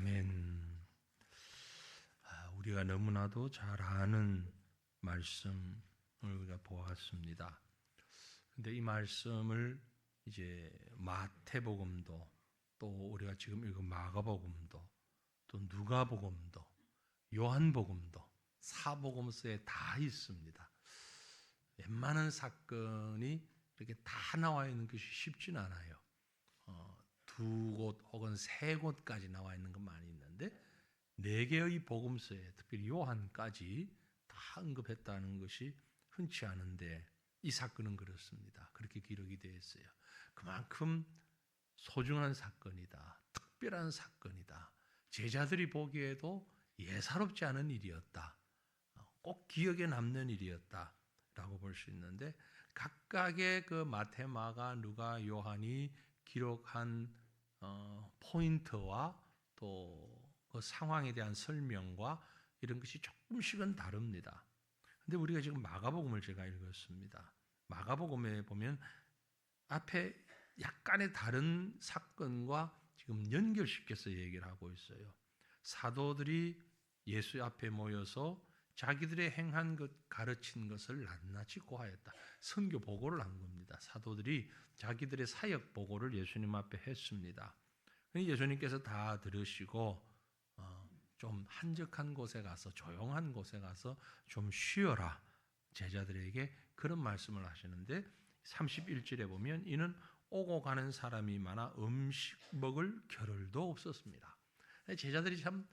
아멘. 우리가 너무나도 잘 아는 말씀을 우리가 보았습니다. 근데 이 말씀을 이제 마태복음도 또 우리가 지금 읽은 마가복음도 또 누가복음도 요한복음도 사복음서에 다 있습니다. 웬만한 사건이 이렇게 다 나와 있는 것이 쉽진 않아요. 두 곳 혹은 세 곳까지 나와 있는 건 많이 있는데 네 개의 복음서에 특별히 요한까지 다 언급했다는 것이 흔치 않은데 이 사건은 그렇습니다. 그렇게 기록이 되어 있어요. 그만큼 소중한 사건이다. 특별한 사건이다. 제자들이 보기에도 예사롭지 않은 일이었다. 꼭 기억에 남는 일이었다. 라고 볼 수 있는데 각각의 그 마태, 마가, 누가, 요한이 기록한 포인트와 또 그 상황에 대한 설명과 이런 것이 조금씩은 다릅니다. 근데 우리가 지금 마가복음을 제가 읽었습니다. 마가복음에 보면 앞에 약간의 다른 사건과 지금 연결시켜서 얘기를 하고 있어요. 사도들이 예수 앞에 모여서 자기들의 행한 것, 가르친 것을 낱낱이 고하였다. 선교 보고를 한 겁니다. 사도들이 자기들의 사역 보고를 예수님 앞에 했습니다. 예수님께서 다 들으시고 좀 한적한 곳에 가서 조용한 곳에 가서 좀 쉬어라. 제자들에게 그런 말씀을 하시는데 31절에 보면 이는 오고 가는 사람이 많아 음식 먹을 겨를도 없었습니다. 제자들이 참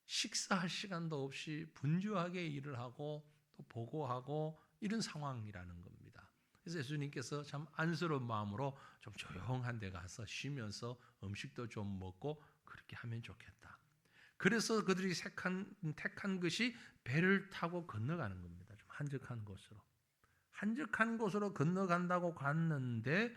식사할 시간도 없이 분주하게 일을 하고 또 보고하고 이런 상황이라는 겁니다. 그래서 예수님께서 참 안쓰러운 마음으로 좀 조용한 데 가서 쉬면서 음식도 좀 먹고 그렇게 하면 좋겠다. 그래서 그들이 택한 것이 배를 타고 건너가는 겁니다. 좀 한적한 곳으로. 한적한 곳으로 건너간다고 갔는데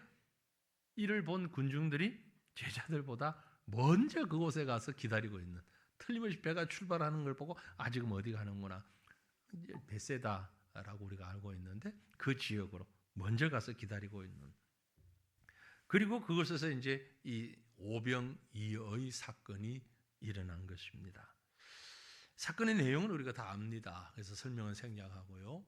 이를 본 군중들이 제자들보다 먼저 그곳에 가서 기다리고 있는, 틀림없이 배가 출발하는 걸 보고 지금 어디 가는구나. 베세다라고 우리가 알고 있는데 그 지역으로 먼저 가서 기다리고 있는. 그리고 그곳에서 이제 이 오병이어의 사건이 일어난 것입니다. 사건의 내용은 우리가 다 압니다. 그래서 설명은 생략하고요.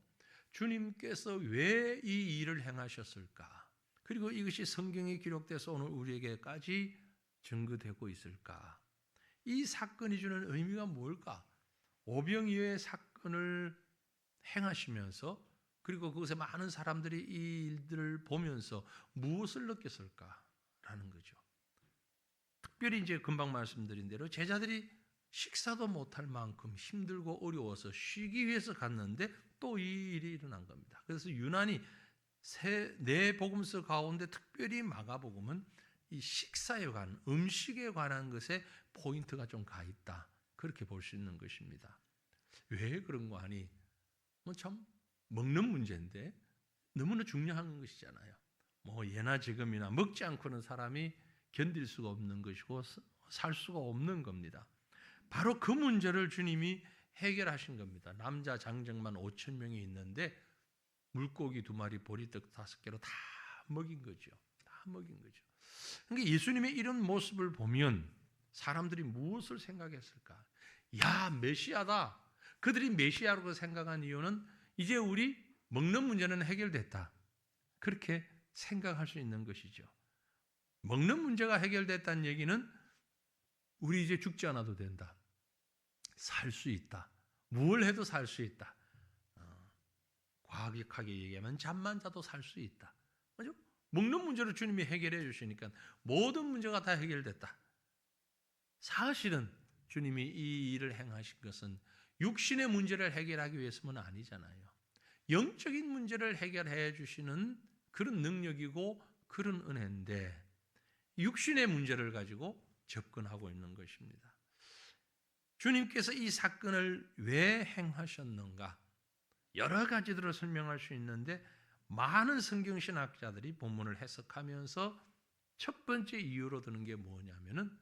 주님께서 왜 이 일을 행하셨을까? 그리고 이것이 성경에 기록돼서 오늘 우리에게까지 증거되고 있을까? 이 사건이 주는 의미가 뭘까? 오병이어의 사건을 행하시면서 그리고 그것에 많은 사람들이 이 일들을 보면서 무엇을 느꼈을까라는 거죠. 특별히 이제 금방 말씀드린 대로 제자들이 식사도 못할 만큼 힘들고 어려워서 쉬기 위해서 갔는데 또 이 일이 일어난 겁니다. 그래서 유난히 네 복음서 가운데 특별히 마가복음은 이 식사에 관한, 음식에 관한 것에 포인트가 좀 가 있다. 그렇게 볼 수 있는 것입니다. 왜 그런 거 하니? 참 먹는 문제인데 너무나 중요한 것이잖아요. 예나 지금이나 먹지 않고는 사람이 견딜 수가 없는 것이고 살 수가 없는 겁니다. 바로 그 문제를 주님이 해결하신 겁니다. 남자 장정만 5,000명이 있는데 물고기 2마리, 보리떡 5개로 다 먹인 거죠. 다 먹인 거죠. 그러니까 예수님의 이런 모습을 보면 사람들이 무엇을 생각했을까? 야, 메시아다. 그들이 메시아로 생각한 이유는 이제 우리 먹는 문제는 해결됐다. 그렇게 생각할 수 있는 것이죠. 먹는 문제가 해결됐다는 얘기는 우리 이제 죽지 않아도 된다. 살 수 있다. 뭘 해도 살 수 있다. 과학하게 얘기하면 잠만 자도 살 수 있다. 맞죠? 먹는 문제를 주님이 해결해 주시니까 모든 문제가 다 해결됐다. 사실은 주님이 이 일을 행하신 것은 육신의 문제를 해결하기 위해서는 아니잖아요. 영적인 문제를 해결해 주시는 그런 능력이고 그런 은혜인데 육신의 문제를 가지고 접근하고 있는 것입니다. 주님께서 이 사건을 왜 행하셨는가? 여러 가지들을 설명할 수 있는데 많은 성경신학자들이 본문을 해석하면서 첫 번째 이유로 드는 게 뭐냐면은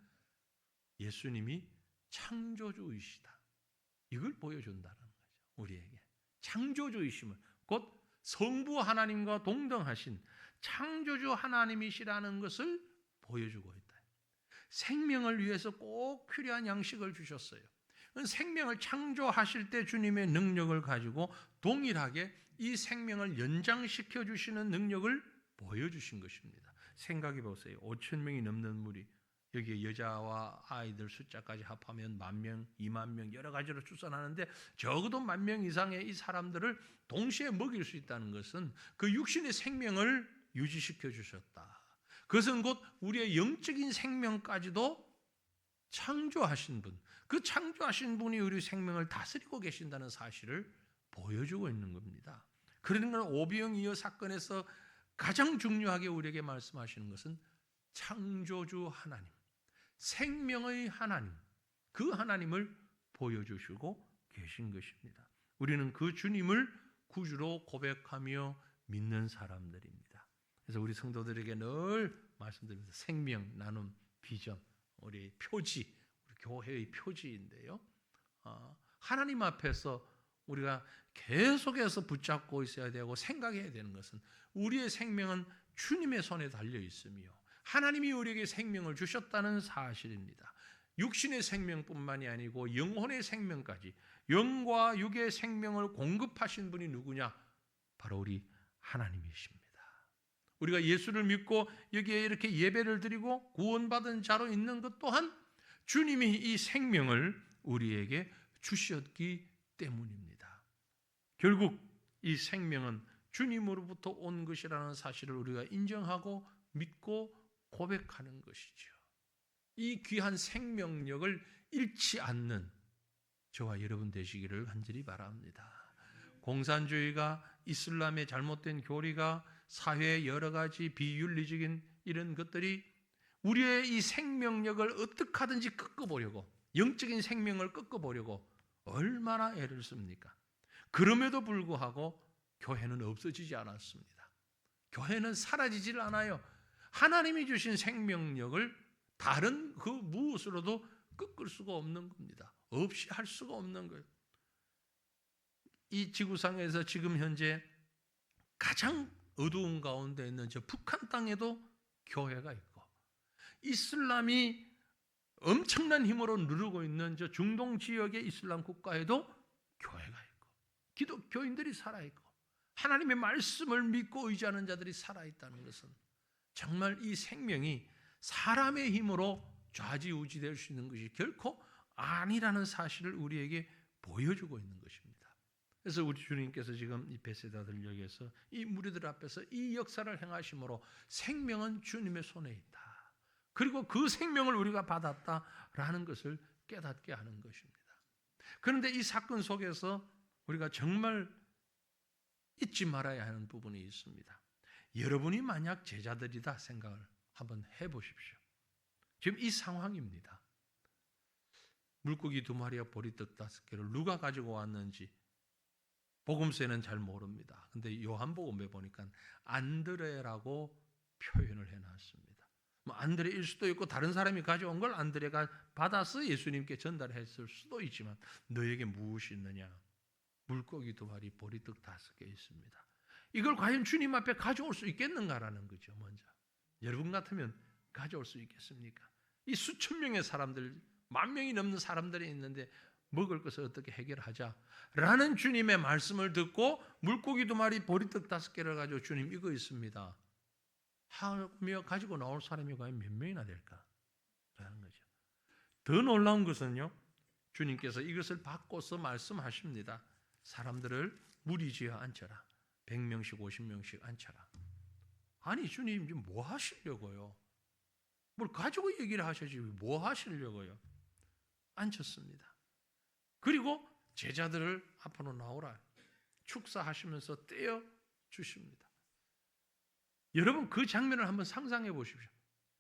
예수님이 창조주이시다. 이걸 보여준다는 거죠. 우리에게. 창조주이심을 곧 성부 하나님과 동등하신 창조주 하나님이시라는 것을 보여주고 있다. 생명을 위해서 꼭 필요한 양식을 주셨어요. 생명을 창조하실 때 주님의 능력을 가지고 동일하게 이 생명을 연장시켜 주시는 능력을 보여주신 것입니다. 생각해 보세요. 5천 명이 넘는 무리, 여기에 여자와 아이들 숫자까지 합하면 10,000명, 20,000명 여러 가지로 추산하는데 적어도 10,000명 이상의 이 사람들을 동시에 먹일 수 있다는 것은 그 육신의 생명을 유지시켜 주셨다. 그것은 곧 우리의 영적인 생명까지도 창조하신 분, 그 창조하신 분이 우리 생명을 다스리고 계신다는 사실을 보여주고 있는 겁니다. 그러니까 오병이어 사건에서 가장 중요하게 우리에게 말씀하시는 것은 창조주 하나님, 생명의 하나님, 그 하나님을 보여주시고 계신 것입니다. 우리는 그 주님을 구주로 고백하며 믿는 사람들입니다. 그래서 우리 성도들에게 늘 말씀드립니다. 생명, 나눔, 비전, 우리 표지, 우리 교회의 표지인데요. 하나님 앞에서 우리가 계속해서 붙잡고 있어야 되고 생각해야 되는 것은 우리의 생명은 주님의 손에 달려 있으며 하나님이 우리에게 생명을 주셨다는 사실입니다. 육신의 생명뿐만이 아니고 영혼의 생명까지, 영과 육의 생명을 공급하신 분이 누구냐? 바로 우리 하나님이십니다. 우리가 예수를 믿고 여기에 이렇게 예배를 드리고 구원받은 자로 있는 것 또한 주님이 이 생명을 우리에게 주셨기 때문입니다. 결국 이 생명은 주님으로부터 온 것이라는 사실을 우리가 인정하고 믿고 고백하는 것이죠. 이 귀한 생명력을 잃지 않는 저와 여러분 되시기를 간절히 바랍니다. 공산주의가, 이슬람의 잘못된 교리가, 사회의 여러 가지 비윤리적인 이런 것들이 우리의 이 생명력을 어떻게 하든지 꺾어보려고, 영적인 생명을 꺾어보려고 얼마나 애를 씁니까? 그럼에도 불구하고 교회는 없어지지 않았습니다. 교회는 사라지질 않아요. 하나님이 주신 생명력을 다른 그 무엇으로도 꺾을 수가 없는 겁니다. 없이 할 수가 없는 거예요. 이 지구상에서 지금 현재 가장 어두운 가운데 있는 저 북한 땅에도 교회가 있고, 이슬람이 엄청난 힘으로 누르고 있는 저 중동 지역의 이슬람 국가에도 교회가 있고, 기독교인들이 살아있고, 하나님의 말씀을 믿고 의지하는 자들이 살아있다는 것은 정말 이 생명이 사람의 힘으로 좌지우지될 수 있는 것이 결코 아니라는 사실을 우리에게 보여주고 있는 것입니다. 그래서 우리 주님께서 지금 이 베세다 들녘에서 이 무리들 앞에서 이 역사를 행하심으로 생명은 주님의 손에 있다. 그리고 그 생명을 우리가 받았다라는 것을 깨닫게 하는 것입니다. 그런데 이 사건 속에서 우리가 정말 잊지 말아야 하는 부분이 있습니다. 여러분이 만약 제자들이다 생각을 한번 해보십시오. 지금 이 상황입니다. 물고기 2마리와 보리떡 5개를 누가 가지고 왔는지 복음서에는 잘 모릅니다. 근데 요한복음에 보니까 안드레라고 표현을 해놨습니다. 뭐 안드레일 수도 있고 다른 사람이 가져온 걸 안드레가 받아서 예수님께 전달했을 수도 있지만 너에게 무엇이 있느냐? 물고기 2마리, 보리떡 5개 있습니다. 이걸 과연 주님 앞에 가져올 수 있겠는가라는 거죠. 먼저 여러분 같으면 가져올 수 있겠습니까? 이 수천 명의 사람들, 10,000명이 넘는 사람들이 있는데 먹을 것을 어떻게 해결하자라는 주님의 말씀을 듣고 물고기 2마리, 보리떡 5개를 가지고 주님 이거 있습니다 하며 가지고 나올 사람이 과연 몇 명이나 될까? 라는 거죠. 더 놀라운 것은요, 주님께서 이것을 바꿔서 말씀하십니다. 사람들을 무리지어 앉혀라. 100명씩 50명씩 앉혀라. 아니 주님 지금 뭐 하시려고요? 뭘 가지고 얘기를 하셔야지 뭐 하시려고요? 앉혔습니다. 그리고 제자들을 앞으로 나오라 축사하시면서 떼어 주십니다. 여러분 그 장면을 한번 상상해 보십시오.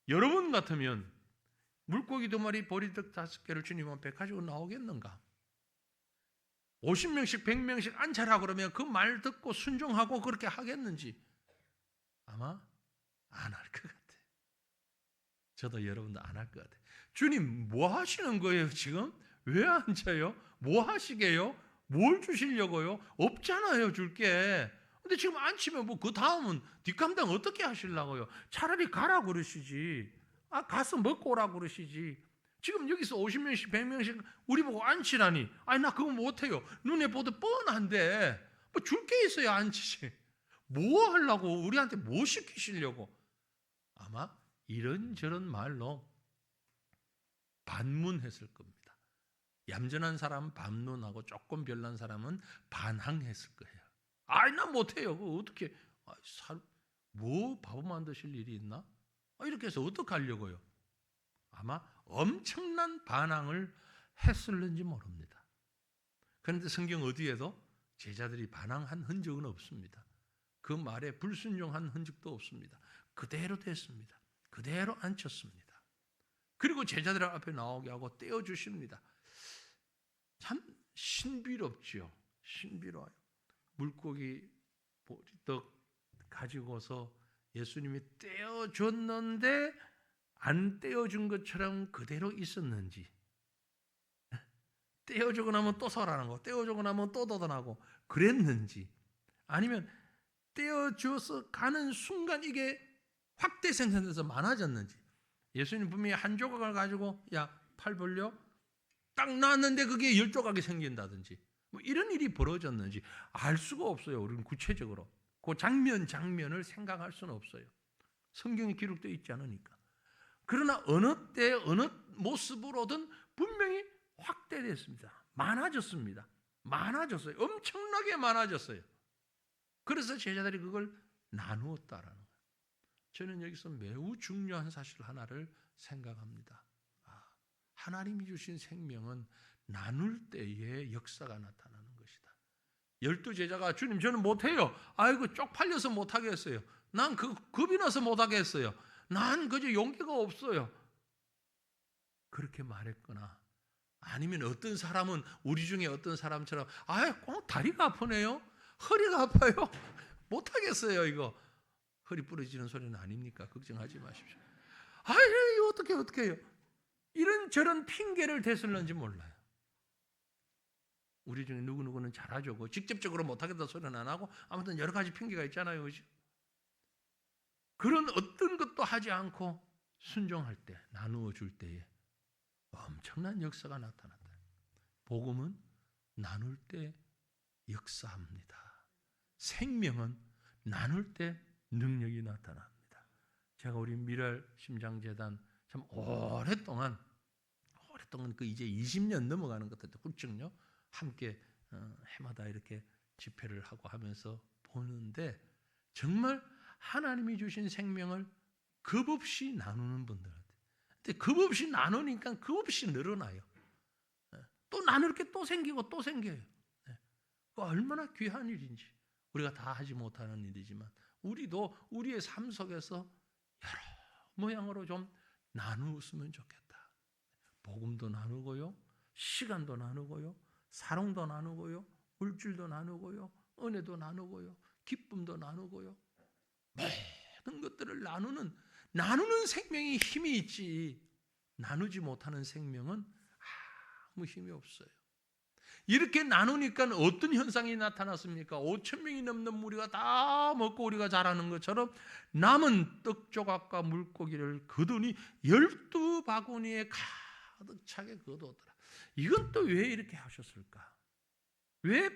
여러분 같으면 물고기 2마리, 보리떡 5개를 주님 앞에 가지고 나오겠는가? 50명씩 100명씩 앉혀라 그러면 그 말 듣고 순종하고 그렇게 하겠는지 아마 안 할 것 같아요. 저도 여러분도 안 할 것 같아요. 주님 뭐 하시는 거예요 지금? 왜 앉아요? 뭐 하시게요? 뭘 주시려고요? 없잖아요 줄게. 근데 지금 앉히면 뭐 그 다음은 뒷감당 어떻게 하시려고요? 차라리 가라 그러시지. 가서 먹고 오라고 그러시지. 지금 여기서 50명씩 100명씩 우리 보고 앉히라니. 아니 나 그거 못해요. 눈에 보도 뻔한데 뭐 줄 게 있어야 앉히지. 뭐 하려고 우리한테 뭐 시키시려고. 아마 이런저런 말로 반문했을 겁니다. 얌전한 사람은 반문하고 조금 별난 사람은 반항했을 거예요. 아이 나 못해요. 그거 어떻게 뭐 바보 만드실 일이 있나? 이렇게 해서 어떻게 하려고요? 아마 엄청난 반항을 했을는지 모릅니다. 그런데 성경 어디에도 제자들이 반항한 흔적은 없습니다. 그 말에 불순종한 흔적도 없습니다. 그대로 됐습니다. 그대로 앉혔습니다. 그리고 제자들 앞에 나오게 하고 떼어주십니다. 참 신비롭지요. 신비로워요. 물고기 보리떡 가지고서 예수님이 떼어줬는데 안 떼어준 것처럼 그대로 있었는지, 떼어주고 나면 또 설하는 거, 떼어주고 나면 또 걷어나고 그랬는지, 아니면 떼어줘서 가는 순간 이게 확대 생산돼서 많아졌는지. 예수님 분명히 한 조각을 가지고 팔 벌려 딱 놨는데 그게 10조각이 생긴다든지 뭐 이런 일이 벌어졌는지 알 수가 없어요. 우리는 구체적으로 그 장면을 생각할 수는 없어요. 성경에 기록되어 있지 않으니까. 그러나 어느 때 어느 모습으로든 분명히 확대됐습니다. 많아졌습니다. 많아졌어요. 엄청나게 많아졌어요. 그래서 제자들이 그걸 나누었다라는 거예요. 저는 여기서 매우 중요한 사실 하나를 생각합니다. 하나님이 주신 생명은 나눌 때의 역사가 나타나는 것이다. 12제자가 주님 저는 못해요. 아이고 쪽팔려서 못하겠어요. 난 겁이 나서 못하겠어요. 난 그저 용기가 없어요. 그렇게 말했거나, 아니면 어떤 사람은 우리 중에 어떤 사람처럼 꼭 다리가 아프네요. 허리가 아파요. 못하겠어요. 이거 허리 부러지는 소리는 아닙니까? 걱정하지 마십시오. 이거 어떻게 해요? 이런 저런 핑계를 대슬는지 몰라요. 우리 중에 누구누구는 잘하죠. 직접적으로 못하겠다 소리는 안 하고 아무튼 여러 가지 핑계가 있잖아요. 그렇죠? 그런 어떤 것도 하지 않고 순종할 때, 나누어 줄 때에 엄청난 역사가 나타난다. 복음은 나눌 때 역사합니다. 생명은 나눌 때 능력이 나타납니다. 제가 우리 미랄 심장재단 참 오랫동안 그 이제 20년 넘어가는 것 같아요. 훌쩍요. 함께 해마다 이렇게 집회를 하고 하면서 보는데 정말 하나님이 주신 생명을 겁없이 나누는 분들한테. 근데 겁없이 나누니까 겁없이 늘어나요. 또 나눌 게 또 생기고 또 생겨요. 얼마나 귀한 일인지. 우리가 다 하지 못하는 일이지만 우리도 우리의 삶 속에서 여러 모양으로 좀 나누었으면 좋겠다. 복음도 나누고요, 시간도 나누고요, 사랑도 나누고요, 물질도 나누고요, 은혜도 나누고요, 기쁨도 나누고요. 모든 것들을 나누는 생명이 힘이 있지, 나누지 못하는 생명은 아무 힘이 없어요. 이렇게 나누니까 어떤 현상이 나타났습니까? 5,000명이 넘는 무리가 다 먹고 우리가 잘하는 것처럼 남은 떡 조각과 물고기를 거두니 12바구니에 가득 차게 거두었더라. 이건 또 왜 이렇게 하셨을까? 왜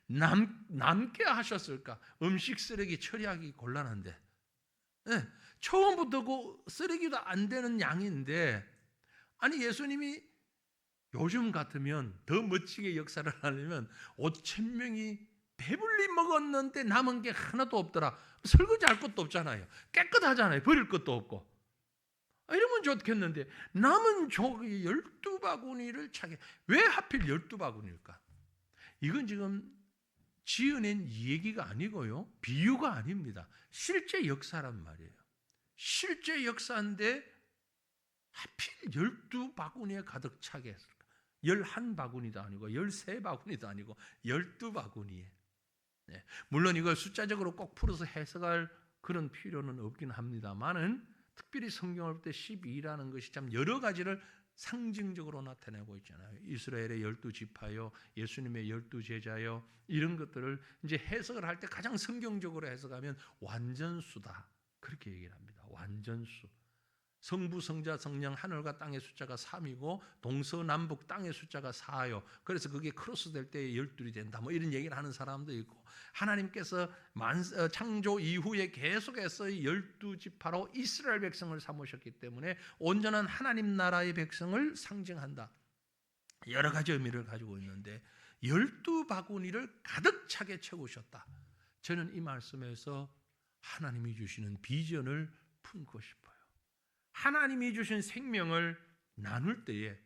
남게 하셨을까? 음식 쓰레기 처리하기 곤란한데, 처음부터 그 쓰레기도 안 되는 양인데, 아니 예수님이 요즘 같으면 더 멋지게 역사를 하려면 5,000명이 배불리 먹었는데 남은 게 하나도 없더라. 설거지할 것도 없잖아요. 깨끗하잖아요. 버릴 것도 없고. 이러면 좋겠는데 남은 조기 12바구니를 차게. 왜 하필 12바구니일까? 이건 지금 지어낸 얘기가 아니고요. 비유가 아닙니다. 실제 역사란 말이에요. 실제 역사인데 하필 12바구니에 가득 차게 했을까? 11바구니도 아니고 13바구니도 아니고 12바구니에. 물론 이걸 숫자적으로 꼭 풀어서 해석할 그런 필요는 없긴 합니다만은 특별히 성경을 볼 때 12라는 것이 참 여러 가지를 상징적으로 나타내고 있잖아요. 이스라엘의 12지파요, 예수님의 12제자요, 이런 것들을 이제 해석을 할 때 가장 성경적으로 해석하면 완전수다. 그렇게 얘기를 합니다. 완전수. 성부, 성자, 성령, 하늘과 땅의 숫자가 3이고 동서남북 땅의 숫자가 4요. 그래서 그게 크로스 될 때 12이 된다. 뭐 이런 얘기를 하는 사람도 있고, 하나님께서 창조 이후에 계속해서 12지파로 이스라엘 백성을 삼으셨기 때문에 온전한 하나님 나라의 백성을 상징한다. 여러 가지 의미를 가지고 있는데 12바구니를 가득 차게 채우셨다. 저는 이 말씀에서 하나님이 주시는 비전을 품고 싶어요. 하나님이 주신 생명을 나눌 때에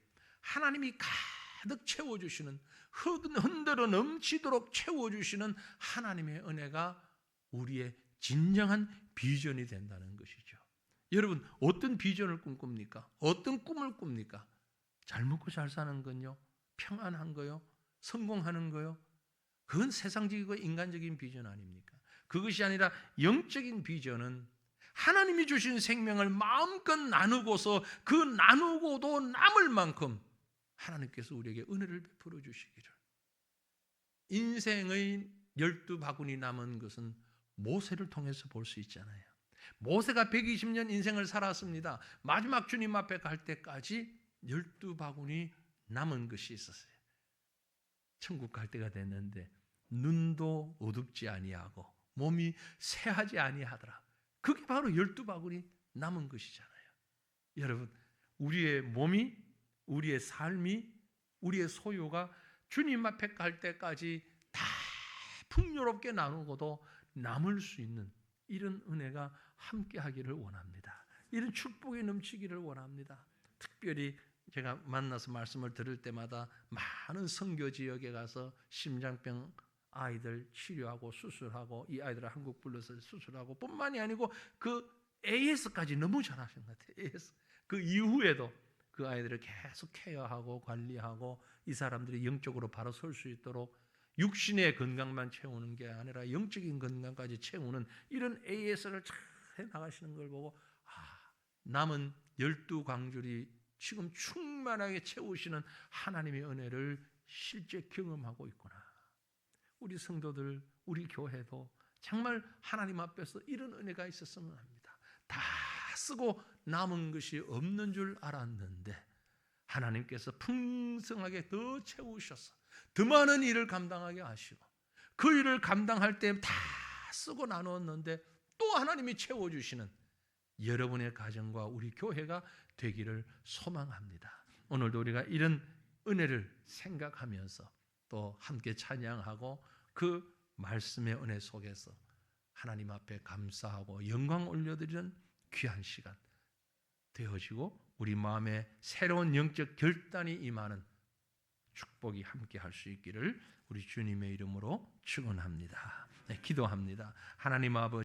하나님이 가득 채워주시는, 흔들어 넘치도록 채워주시는 하나님의 은혜가 우리의 진정한 비전이 된다는 것이죠. 여러분, 어떤 비전을 꿈꿉니까? 어떤 꿈을 꿉니까? 잘 먹고 잘 사는 건요? 평안한 거요? 성공하는 거요? 그건 세상적이고 인간적인 비전 아닙니까? 그것이 아니라 영적인 비전은 하나님이 주신 생명을 마음껏 나누고서 그 나누고도 남을 만큼 하나님께서 우리에게 은혜를 베풀어 주시기를. 인생의 12바구니 남은 것은 모세를 통해서 볼 수 있잖아요. 모세가 120년 인생을 살았습니다. 마지막 주님 앞에 갈 때까지 12바구니 남은 것이 있었어요. 천국 갈 때가 됐는데 눈도 어둡지 아니하고 몸이 새하지 아니하더라. 그게 바로 12바구니 남은 것이잖아요. 여러분, 우리의 몸이, 우리의 삶이, 우리의 소유가 주님 앞에 갈 때까지 다 풍요롭게 나누고도 남을 수 있는 이런 은혜가 함께하기를 원합니다. 이런 축복이 넘치기를 원합니다. 특별히 제가 만나서 말씀을 들을 때마다 많은 선교 지역에 가서 심장병 아이들 치료하고 수술하고, 이 아이들을 한국 불러서 수술하고 뿐만이 아니고 그 AS까지 너무 잘하신 것 같아요. AS. 그 이후에도 그 아이들을 계속 케어하고 관리하고 이 사람들이 영적으로 바로 설 수 있도록 육신의 건강만 채우는 게 아니라 영적인 건강까지 채우는 이런 AS를 잘 해나가시는 걸 보고, 남은 12광줄이 지금 충만하게 채우시는 하나님의 은혜를 실제 경험하고 있구나. 우리 성도들, 우리 교회도 정말 하나님 앞에서 이런 은혜가 있었으면 합니다. 다 쓰고 남은 것이 없는 줄 알았는데 하나님께서 풍성하게 더 채우셔서 더 많은 일을 감당하게 하시고, 그 일을 감당할 때 다 쓰고 나누었는데 또 하나님이 채워주시는 여러분의 가정과 우리 교회가 되기를 소망합니다. 오늘도 우리가 이런 은혜를 생각하면서 또 함께 찬양하고 그 말씀의 은혜 속에서 하나님 앞에 감사하고 영광 올려드리는 귀한 시간 되어지고 우리 마음에 새로운 영적 결단이 임하는 축복이 함께 할 수 있기를 우리 주님의 이름으로 축원합니다. 네, 기도합니다. 하나님 아버지,